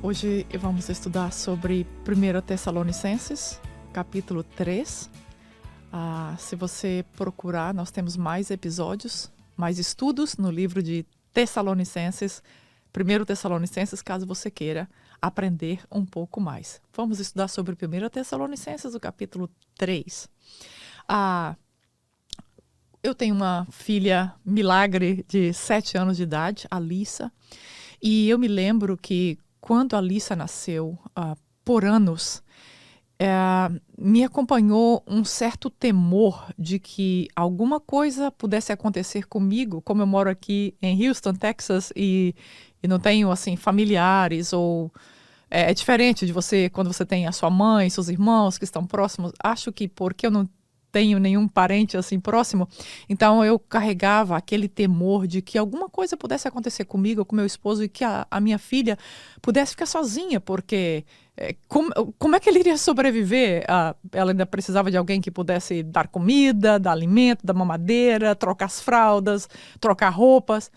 Hoje vamos estudar sobre 1 Tessalonicenses, capítulo 3. Se você procurar, nós temos mais episódios, mais estudos no livro de Tessalonicenses, 1 Tessalonicenses, caso você queira aprender um pouco mais. Vamos estudar sobre 1 Tessalonicenses, o capítulo 3. Eu tenho uma filha milagre de 7 anos de idade, a Alissa, e eu me lembro que quando a Alissa nasceu, por anos, me acompanhou um certo temor de que alguma coisa pudesse acontecer comigo, como eu moro aqui em Houston, Texas, e não tenho assim familiares, ou é diferente de você, quando você tem a sua mãe, seus irmãos que estão próximos. Acho que porque eu não tenho nenhum parente assim próximo, então eu carregava aquele temor de que alguma coisa pudesse acontecer comigo, com meu esposo, e que a minha filha pudesse ficar sozinha, porque como é que ele iria sobreviver? Ela ainda precisava de alguém que pudesse dar comida, dar alimento, dar mamadeira, trocar as fraldas, trocar roupas.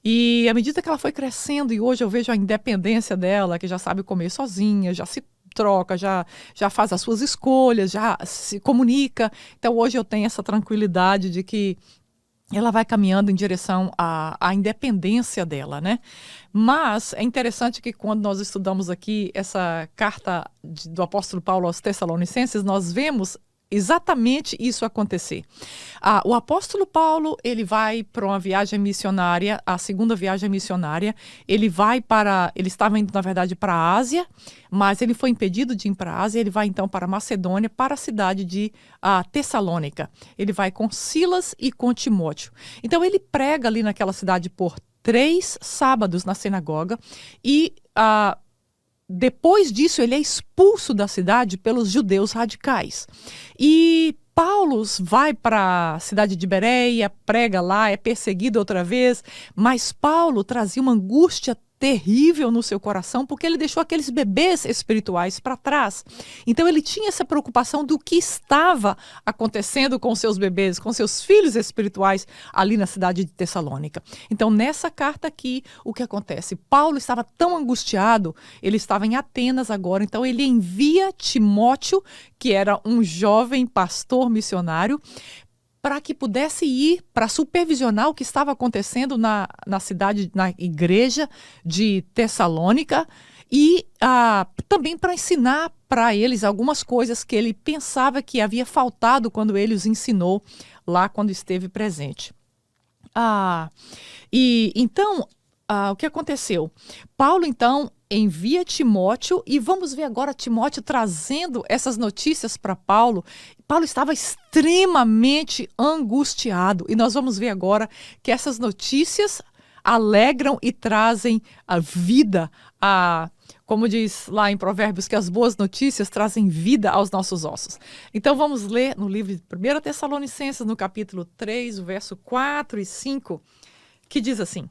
E à medida que ela foi crescendo, e hoje eu vejo a independência dela, que já sabe comer sozinha, já se troca, já faz as suas escolhas, já se comunica. Então hoje eu tenho essa tranquilidade de que ela vai caminhando em direção à independência dela, né? Mas é interessante que quando nós estudamos aqui essa carta do apóstolo Paulo aos Tessalonicenses, nós vemos exatamente isso acontecer. O apóstolo Paulo, ele vai para uma viagem missionária, a segunda viagem missionária. Ele estava indo, na verdade, para a Ásia, mas ele foi impedido de ir para a Ásia. Ele vai então para a Macedônia, para a cidade de Tessalônica. Ele vai com Silas e com Timóteo. Então ele prega ali naquela cidade por 3 sábados na sinagoga, e depois disso, ele é expulso da cidade pelos judeus radicais. E Paulo vai para a cidade de Bereia, prega lá, é perseguido outra vez, mas Paulo trazia uma angústia terrível no seu coração, porque ele deixou aqueles bebês espirituais para trás. Então ele tinha essa preocupação do que estava acontecendo com seus bebês, com seus filhos espirituais ali na cidade de Tessalônica. Então nessa carta aqui, o que acontece? Paulo estava tão angustiado, ele estava em Atenas agora, então ele envia Timóteo, que era um jovem pastor missionário, para que pudesse ir para supervisionar o que estava acontecendo na cidade, na igreja de Tessalônica, e também para ensinar para eles algumas coisas que ele pensava que havia faltado quando ele os ensinou lá quando esteve presente. E então, o que aconteceu? Paulo, então, envia Timóteo, e vamos ver agora Timóteo trazendo essas notícias para Paulo. Paulo estava extremamente angustiado, e nós vamos ver agora que essas notícias alegram e trazem a vida, como diz lá em Provérbios, que as boas notícias trazem vida aos nossos ossos. Então vamos ler no livro de 1 Tessalonicenses, no capítulo 3, o verso 4 e 5, que diz assim: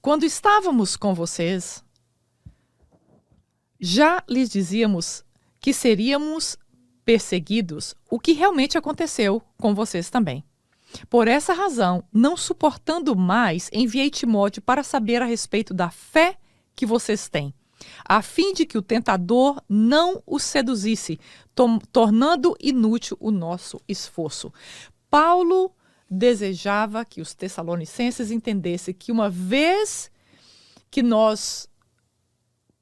quando estávamos com vocês, já lhes dizíamos que seríamos perseguidos, o que realmente aconteceu com vocês também. Por essa razão, não suportando mais, enviei Timóteo para saber a respeito da fé que vocês têm, a fim de que o tentador não os seduzisse, tornando inútil o nosso esforço. Paulo desejava que os tessalonicenses entendessem que uma vez que nós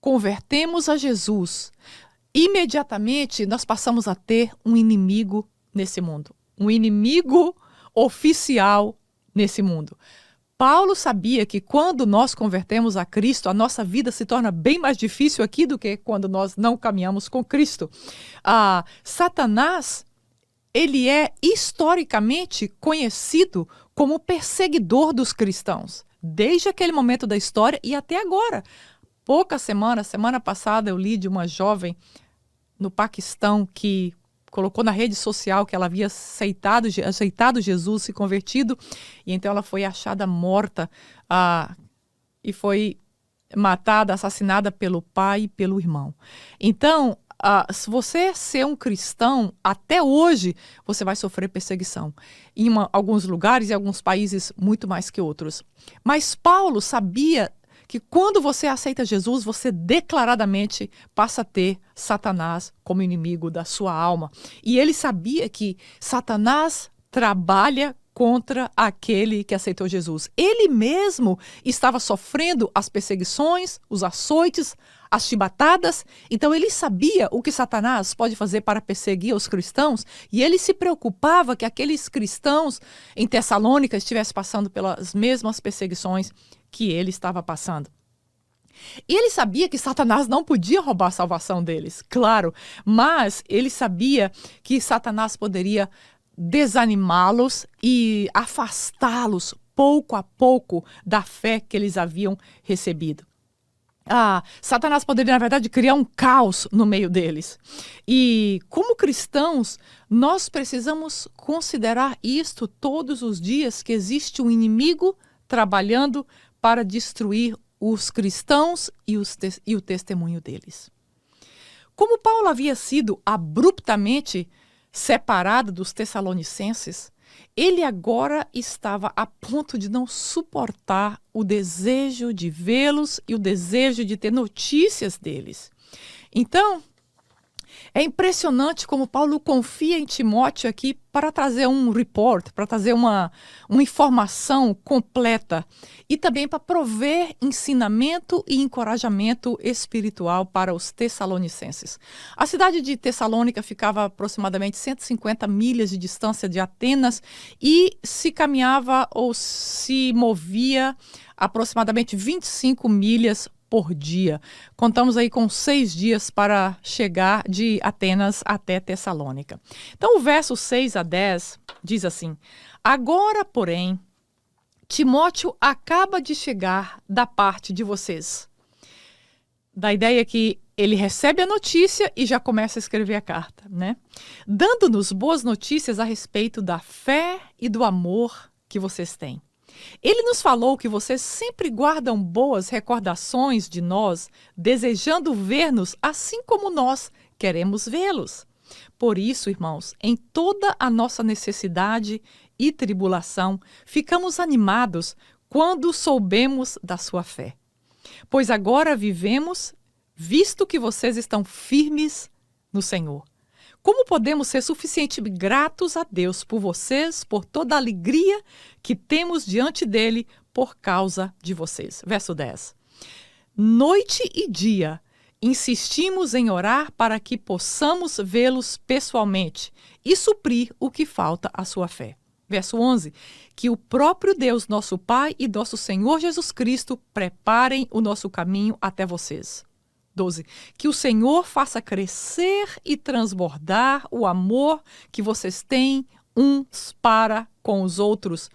convertemos a Jesus, imediatamente nós passamos a ter um inimigo nesse mundo, um inimigo oficial nesse mundo. Paulo sabia que quando nós convertemos a Cristo, a nossa vida se torna bem mais difícil aqui do que quando nós não caminhamos com Cristo. Satanás, ele é historicamente conhecido como perseguidor dos cristãos, desde aquele momento da história e até agora. Semana passada, eu li de uma jovem no Paquistão que colocou na rede social que ela havia aceitado Jesus, se convertido, e então ela foi achada morta e foi matada, assassinada pelo pai e pelo irmão. Então, se você ser um cristão, até hoje, você vai sofrer perseguição. Alguns lugares e alguns países muito mais que outros. Mas Paulo sabia que quando você aceita Jesus, você declaradamente passa a ter Satanás como inimigo da sua alma. E ele sabia que Satanás trabalha contra aquele que aceitou Jesus. Ele mesmo estava sofrendo as perseguições, os açoites, as chibatadas. Então ele sabia o que Satanás pode fazer para perseguir os cristãos, e ele se preocupava que aqueles cristãos em Tessalônica estivessem passando pelas mesmas perseguições que ele estava passando. E ele sabia que Satanás não podia roubar a salvação deles, claro, mas ele sabia que Satanás poderia desanimá-los e afastá-los pouco a pouco da fé que eles haviam recebido. Satanás poderia, na verdade, criar um caos no meio deles. E, como cristãos, nós precisamos considerar isto todos os dias, que existe um inimigo trabalhando para destruir os cristãos e o testemunho deles. Como Paulo havia sido abruptamente separado dos Tessalonicenses, ele agora estava a ponto de não suportar o desejo de vê-los e o desejo de ter notícias deles. Então, é impressionante como Paulo confia em Timóteo aqui para trazer um report, para trazer uma informação completa e também para prover ensinamento e encorajamento espiritual para os tessalonicenses. A cidade de Tessalônica ficava a aproximadamente 150 milhas de distância de Atenas e se caminhava ou se movia aproximadamente 25 milhas por dia. Contamos aí com 6 dias para chegar de Atenas até Tessalônica. Então, o verso 6 a 10 diz assim: Agora, porém, Timóteo acaba de chegar da parte de vocês. Da ideia que ele recebe a notícia e já começa a escrever a carta, né? Dando-nos boas notícias a respeito da fé e do amor que vocês têm. Ele nos falou que vocês sempre guardam boas recordações de nós, desejando ver-nos assim como nós queremos vê-los. Por isso, irmãos, em toda a nossa necessidade e tribulação, ficamos animados quando soubemos da sua fé. Pois agora vivemos, visto que vocês estão firmes no Senhor. Como podemos ser suficientemente gratos a Deus por vocês, por toda a alegria que temos diante dele por causa de vocês? Verso 10. Noite e dia insistimos em orar para que possamos vê-los pessoalmente e suprir o que falta à sua fé. Verso 11. Que o próprio Deus, nosso Pai e nosso Senhor Jesus Cristo preparem o nosso caminho até vocês. 12. Que o Senhor faça crescer e transbordar o amor que vocês têm uns para com os outros,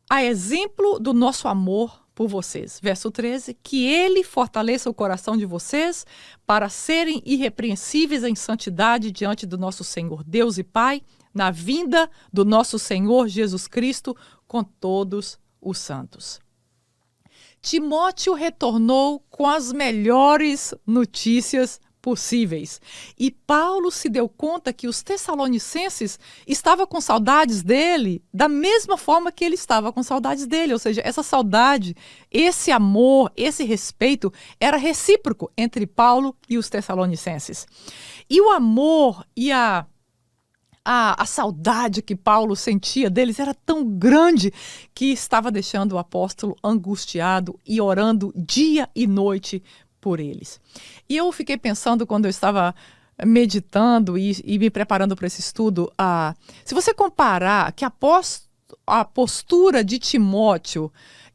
a exemplo do nosso amor por vocês. Verso 13. Que Ele fortaleça o coração de vocês para serem irrepreensíveis em santidade diante do nosso Senhor Deus e Pai, na vinda do nosso Senhor Jesus Cristo com todos os santos. Timóteo retornou com as melhores notícias possíveis. E Paulo se deu conta que os tessalonicenses estavam com saudades dele da mesma forma que ele estava com saudades dele. Ou seja, essa saudade, esse amor, esse respeito era recíproco entre Paulo e os tessalonicenses. E o amor e a saudade que Paulo sentia deles era tão grande que estava deixando o apóstolo angustiado e orando dia e noite por eles. E eu fiquei pensando, quando eu estava meditando e me preparando para esse estudo, se você comparar que a postura de Timóteo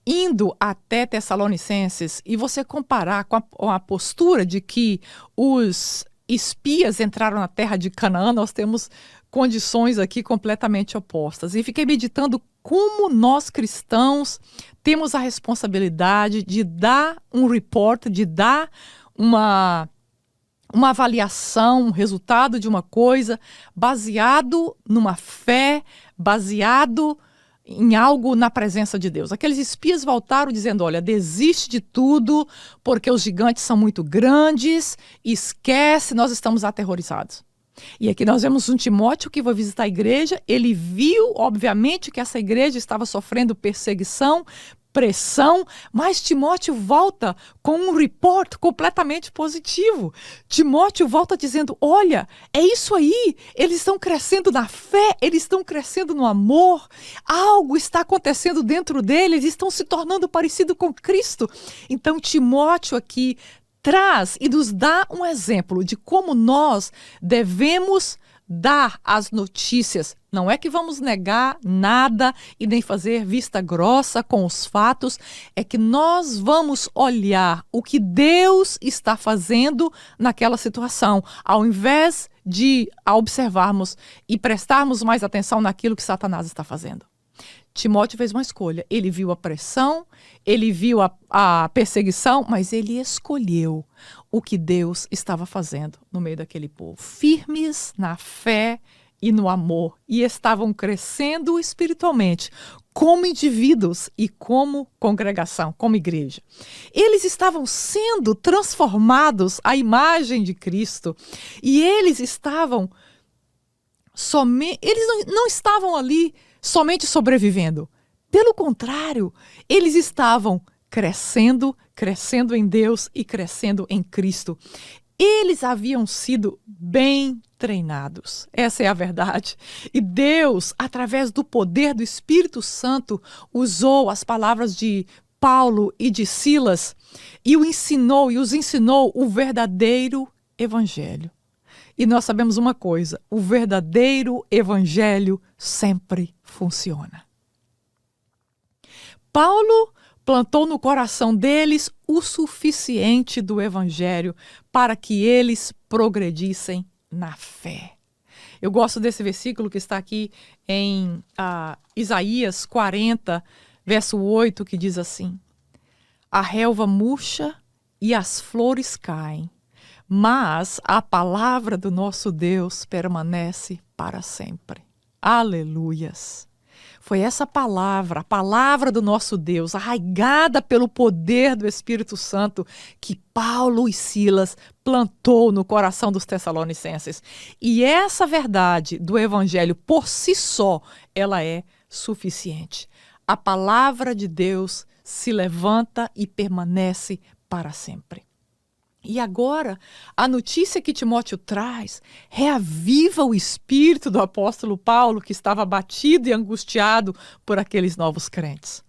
indo até Tessalonicenses e você comparar com a postura de que os espias entraram na terra de Canaã, nós temos condições aqui completamente opostas. E fiquei meditando como nós cristãos temos a responsabilidade de dar um report, de dar uma avaliação, um resultado de uma coisa baseado numa fé, baseado em algo na presença de Deus. Aqueles espias voltaram dizendo: olha, desiste de tudo porque os gigantes são muito grandes, esquece, nós estamos aterrorizados. E aqui nós vemos um Timóteo que vai visitar a igreja. Ele viu, obviamente, que essa igreja estava sofrendo perseguição pressão, mas Timóteo volta com um report completamente positivo. Timóteo volta dizendo, olha, é isso aí, eles estão crescendo na fé, eles estão crescendo no amor, algo está acontecendo dentro deles, eles estão se tornando parecidos com Cristo. Então Timóteo aqui traz e nos dá um exemplo de como nós devemos dar as notícias. Não é que vamos negar nada e nem fazer vista grossa com os fatos, é que nós vamos olhar o que Deus está fazendo naquela situação, ao invés de observarmos e prestarmos mais atenção naquilo que Satanás está fazendo. Timóteo fez uma escolha. Ele viu a pressão, ele viu a perseguição, mas ele escolheu o que Deus estava fazendo no meio daquele povo. Firmes na fé e no amor. E estavam crescendo espiritualmente, como indivíduos e como congregação, como igreja. Eles estavam sendo transformados à imagem de Cristo. E eles estavam eles não estavam ali somente sobrevivendo. Pelo contrário, eles estavam crescendo em Deus e crescendo em Cristo. Eles haviam sido bem treinados. Essa é a verdade. E Deus, através do poder do Espírito Santo, usou as palavras de Paulo e de Silas e os ensinou o verdadeiro evangelho. E nós sabemos uma coisa, o verdadeiro evangelho sempre funciona. Paulo plantou no coração deles o suficiente do evangelho para que eles progredissem na fé. Eu gosto desse versículo que está aqui em Isaías 40, verso 8, que diz assim: a relva murcha e as flores caem, mas a palavra do nosso Deus permanece para sempre. Aleluias! Foi essa palavra, a palavra do nosso Deus, arraigada pelo poder do Espírito Santo, que Paulo e Silas plantou no coração dos Tessalonicenses. E essa verdade do Evangelho, por si só, ela é suficiente. A palavra de Deus se levanta e permanece para sempre. E agora, a notícia que Timóteo traz reaviva o espírito do apóstolo Paulo, que estava abatido e angustiado por aqueles novos crentes.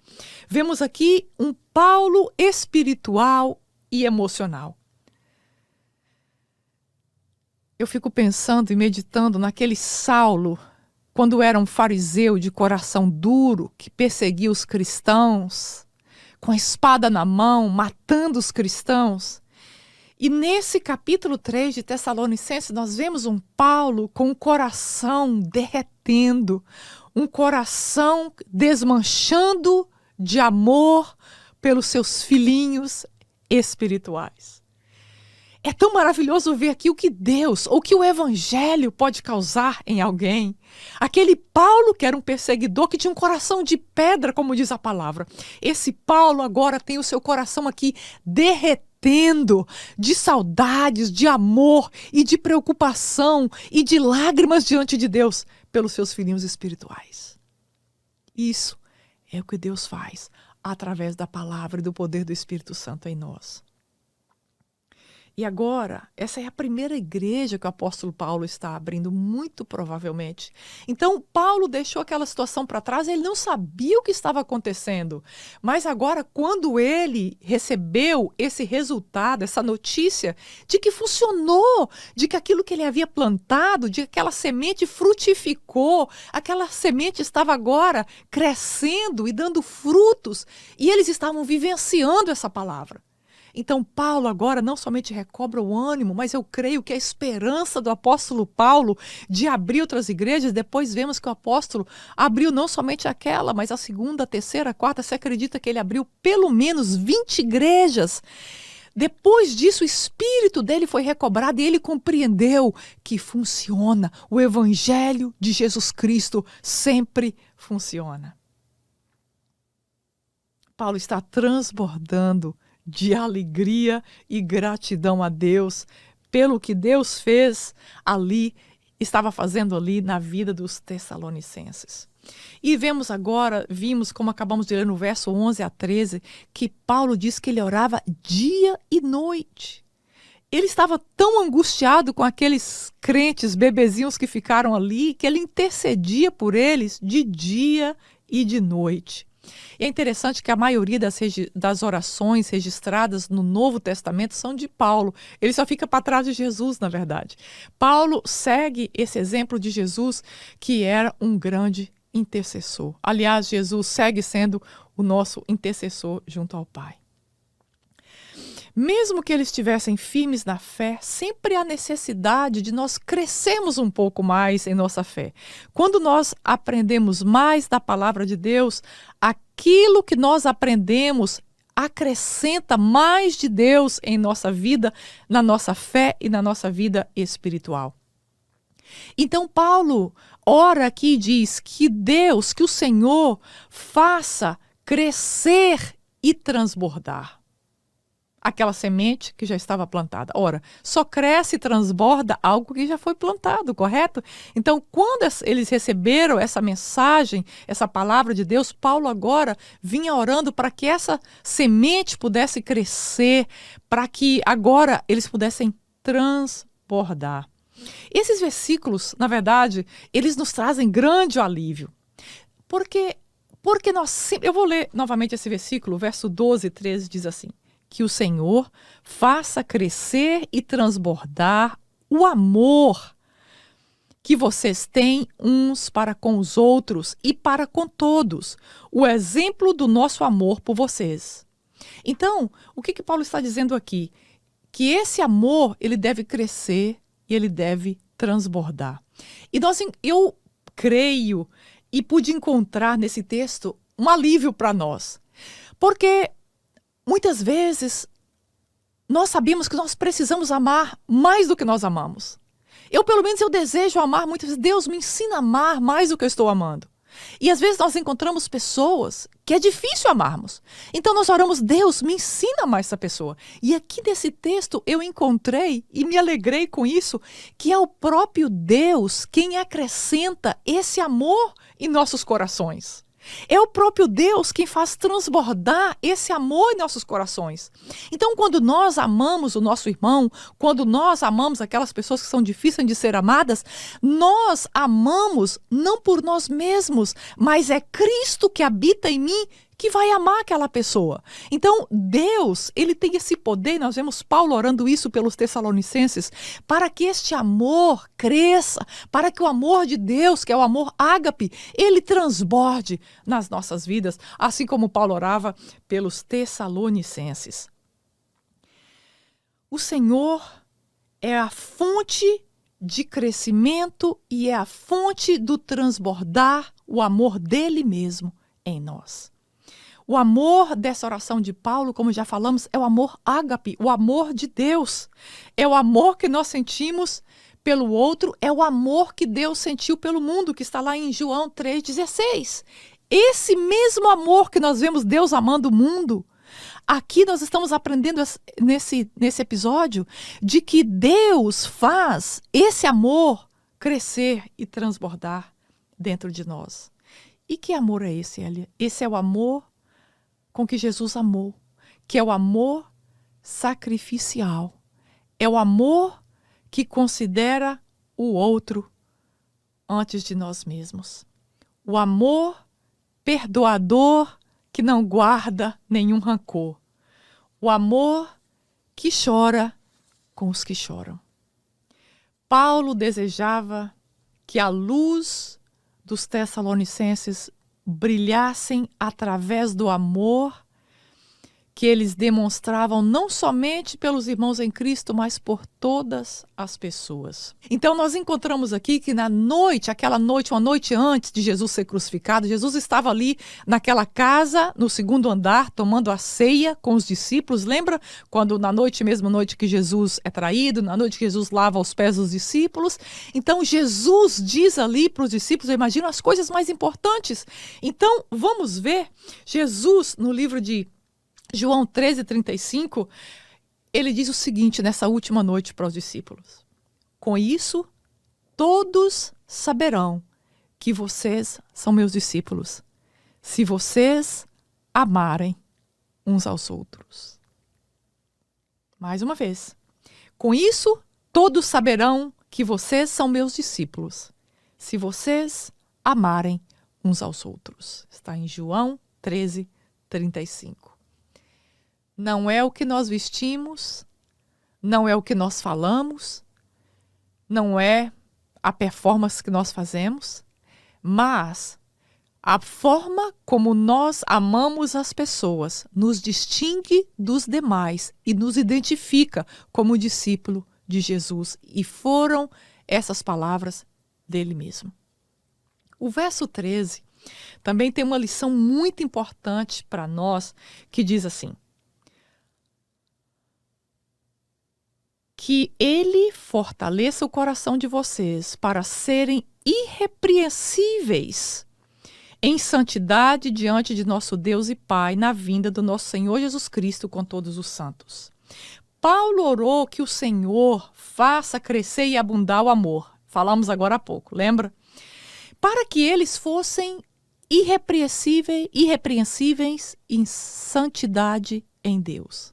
Vemos aqui um Paulo espiritual e emocional. Eu fico pensando e meditando naquele Saulo, quando era um fariseu de coração duro, que perseguia os cristãos, com a espada na mão, matando os cristãos. E nesse capítulo 3 de Tessalonicenses, nós vemos um Paulo com o coração derretendo, um coração desmanchando de amor pelos seus filhinhos espirituais. É tão maravilhoso ver aqui o que Deus, ou que o Evangelho pode causar em alguém. Aquele Paulo que era um perseguidor, que tinha um coração de pedra, como diz a palavra. Esse Paulo agora tem o seu coração aqui derretendo, de saudades, de amor e de preocupação e de lágrimas diante de Deus pelos seus filhinhos espirituais. Isso é o que Deus faz através da palavra e do poder do Espírito Santo em nós. E agora, essa é a primeira igreja que o apóstolo Paulo está abrindo, muito provavelmente. Então, Paulo deixou aquela situação para trás, ele não sabia o que estava acontecendo. Mas agora, quando ele recebeu esse resultado, essa notícia de que funcionou, de que aquilo que ele havia plantado, de que aquela semente frutificou, aquela semente estava agora crescendo e dando frutos, e eles estavam vivenciando essa palavra. Então, Paulo agora não somente recobra o ânimo, mas eu creio que a esperança do apóstolo Paulo de abrir outras igrejas, depois vemos que o apóstolo abriu não somente aquela, mas a segunda, a terceira, a quarta, se acredita que ele abriu pelo menos 20 igrejas. Depois disso, o espírito dele foi recobrado e ele compreendeu que funciona. O Evangelho de Jesus Cristo sempre funciona. Paulo está transbordando de alegria e gratidão a Deus pelo que Deus fez ali, estava fazendo ali na vida dos Tessalonicenses. E vimos como acabamos de ler no verso 11 a 13, que Paulo diz que ele orava dia e noite. Ele estava tão angustiado com aqueles crentes bebezinhos que ficaram ali, que ele intercedia por eles de dia e de noite. E é interessante que a maioria das orações registradas no Novo Testamento são de Paulo. Ele só fica para trás de Jesus, na verdade. Paulo segue esse exemplo de Jesus, que era um grande intercessor. Aliás, Jesus segue sendo o nosso intercessor junto ao Pai. Mesmo que eles estivessem firmes na fé, sempre há necessidade de nós crescermos um pouco mais em nossa fé. Quando nós aprendemos mais da palavra de Deus, aquilo que nós aprendemos acrescenta mais de Deus em nossa vida, na nossa fé e na nossa vida espiritual. Então Paulo ora aqui e diz que Deus, que o Senhor faça crescer e transbordar aquela semente que já estava plantada. Ora, só cresce e transborda algo que já foi plantado, correto? Então, quando eles receberam essa mensagem, essa palavra de Deus, Paulo agora vinha orando para que essa semente pudesse crescer, para que agora eles pudessem transbordar. Esses versículos, na verdade, eles nos trazem grande alívio. Porque eu vou ler novamente esse versículo, verso 12 e 13 diz assim: que o Senhor faça crescer e transbordar o amor que vocês têm uns para com os outros e para com todos, o exemplo do nosso amor por vocês. Então, o que Paulo está dizendo aqui? Que esse amor, ele deve crescer e ele deve transbordar. E eu creio e pude encontrar nesse texto um alívio para nós. Porque muitas vezes, nós sabemos que nós precisamos amar mais do que nós amamos. Pelo menos, eu desejo amar muitas vezes. Deus me ensina a amar mais do que eu estou amando. E às vezes nós encontramos pessoas que é difícil amarmos. Então nós oramos, Deus, me ensina mais essa pessoa. E aqui nesse texto eu encontrei e me alegrei com isso, que é o próprio Deus quem acrescenta esse amor em nossos corações. É o próprio Deus quem faz transbordar esse amor em nossos corações. Então, quando nós amamos o nosso irmão, quando nós amamos aquelas pessoas que são difíceis de ser amadas, nós amamos não por nós mesmos, mas é Cristo que habita em mim que vai amar aquela pessoa. Então, Deus, ele tem esse poder, nós vemos Paulo orando isso pelos Tessalonicenses, para que este amor cresça, para que o amor de Deus, que é o amor ágape, ele transborde nas nossas vidas, assim como Paulo orava pelos Tessalonicenses. O Senhor é a fonte de crescimento e é a fonte do transbordar o amor dele mesmo em nós. O amor dessa oração de Paulo, como já falamos, é o amor ágape, o amor de Deus. É o amor que nós sentimos pelo outro, é o amor que Deus sentiu pelo mundo, que está lá em João 3,16. Esse mesmo amor que nós vemos Deus amando o mundo, aqui nós estamos aprendendo nesse episódio de que Deus faz esse amor crescer e transbordar dentro de nós. E que amor é esse, Elia? Esse é o amor com que Jesus amou, que é o amor sacrificial. É o amor que considera o outro antes de nós mesmos. O amor perdoador que não guarda nenhum rancor. O amor que chora com os que choram. Paulo desejava que a luz dos Tessalonicenses brilhassem através do amor que eles demonstravam não somente pelos irmãos em Cristo, mas por todas as pessoas. Então nós encontramos aqui que na noite, aquela noite, uma noite antes de Jesus ser crucificado, Jesus estava ali naquela casa, no segundo andar, tomando a ceia com os discípulos. Lembra quando na noite, mesma noite que Jesus é traído, na noite que Jesus lava os pés dos discípulos? Então Jesus diz ali para os discípulos, eu imagino, as coisas mais importantes. Então vamos ver Jesus no livro de João 13:35, ele diz o seguinte nessa última noite para os discípulos: com isso, todos saberão que vocês são meus discípulos, se vocês amarem uns aos outros. Mais uma vez. Com isso, todos saberão que vocês são meus discípulos, se vocês amarem uns aos outros. Está em João 13:35. Não é o que nós vestimos, não é o que nós falamos, não é a performance que nós fazemos, mas a forma como nós amamos as pessoas nos distingue dos demais e nos identifica como discípulo de Jesus. E foram essas palavras dele mesmo. O verso 13 também tem uma lição muito importante para nós, que diz assim: que ele fortaleça o coração de vocês para serem irrepreensíveis em santidade diante de nosso Deus e Pai, na vinda do nosso Senhor Jesus Cristo com todos os santos. Paulo orou que o Senhor faça crescer e abundar o amor. Falamos agora há pouco, lembra? Para que eles fossem irrepreensíveis em santidade em Deus.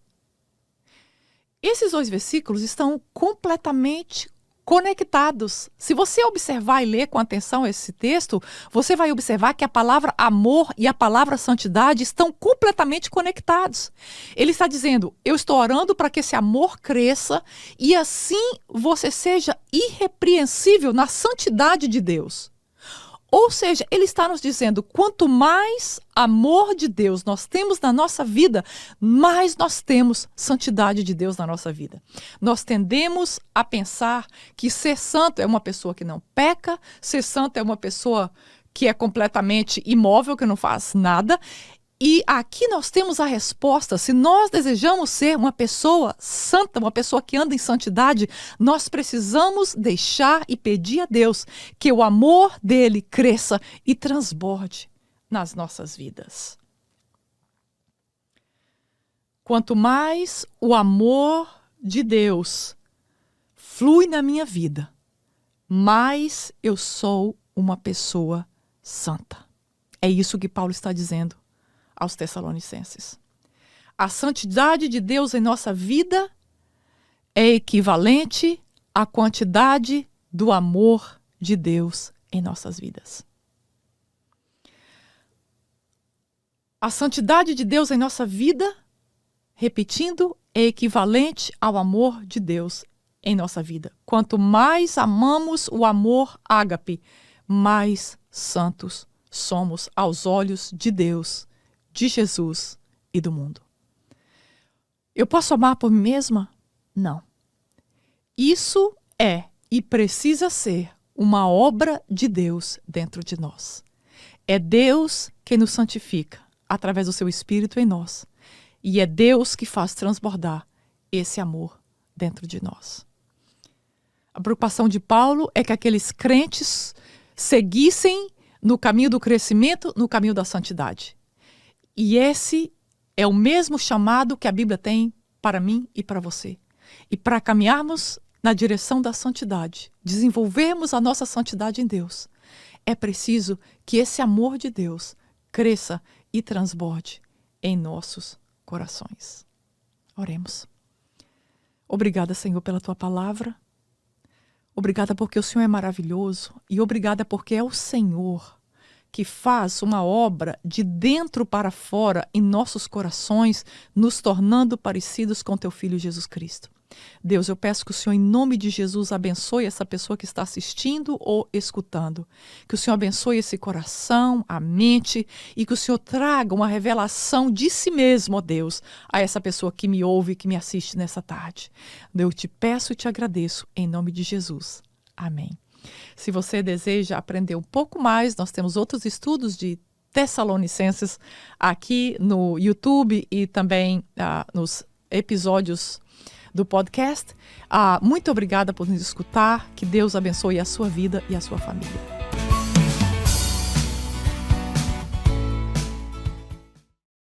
Esses dois versículos estão completamente conectados. Se você observar e ler com atenção esse texto, você vai observar que a palavra amor e a palavra santidade estão completamente conectados. Ele está dizendo, eu estou orando para que esse amor cresça e assim você seja irrepreensível na santidade de Deus. Ou seja, ele está nos dizendo, quanto mais amor de Deus nós temos na nossa vida, mais nós temos santidade de Deus na nossa vida. Nós tendemos a pensar que ser santo é uma pessoa que não peca, ser santo é uma pessoa que é completamente imóvel, que não faz nada. E aqui nós temos a resposta. Se nós desejamos ser uma pessoa santa, uma pessoa que anda em santidade, nós precisamos deixar e pedir a Deus que o amor dele cresça e transborde nas nossas vidas. Quanto mais o amor de Deus flui na minha vida, mais eu sou uma pessoa santa. É isso que Paulo está dizendo aos Tessalonicenses. A santidade de Deus em nossa vida é equivalente à quantidade do amor de Deus em nossas vidas. A santidade de Deus em nossa vida, repetindo, é equivalente ao amor de Deus em nossa vida. Quanto mais amamos o amor ágape, mais santos somos aos olhos de Deus, de Jesus e do mundo. Eu posso amar por mim mesma? Não. Isso é e precisa ser uma obra de Deus dentro de nós. É Deus que nos santifica através do seu Espírito em nós. E é Deus que faz transbordar esse amor dentro de nós. A preocupação de Paulo é que aqueles crentes seguissem no caminho do crescimento, no caminho da santidade. E esse é o mesmo chamado que a Bíblia tem para mim e para você. E para caminharmos na direção da santidade, desenvolvermos a nossa santidade em Deus, é preciso que esse amor de Deus cresça e transborde em nossos corações. Oremos. Obrigada, Senhor, pela Tua palavra. Obrigada porque o Senhor é maravilhoso e obrigada porque é o Senhor que faz uma obra de dentro para fora em nossos corações, nos tornando parecidos com Teu Filho Jesus Cristo. Deus, eu peço que o Senhor, em nome de Jesus, abençoe essa pessoa que está assistindo ou escutando. Que o Senhor abençoe esse coração, a mente, e que o Senhor traga uma revelação de si mesmo, ó Deus, a essa pessoa que me ouve e que me assiste nessa tarde. Eu te peço e te agradeço, em nome de Jesus. Amém. Se você deseja aprender um pouco mais, nós temos outros estudos de Tessalonicenses aqui no YouTube e também nos episódios do podcast. Muito obrigada por nos escutar. Que Deus abençoe a sua vida e a sua família.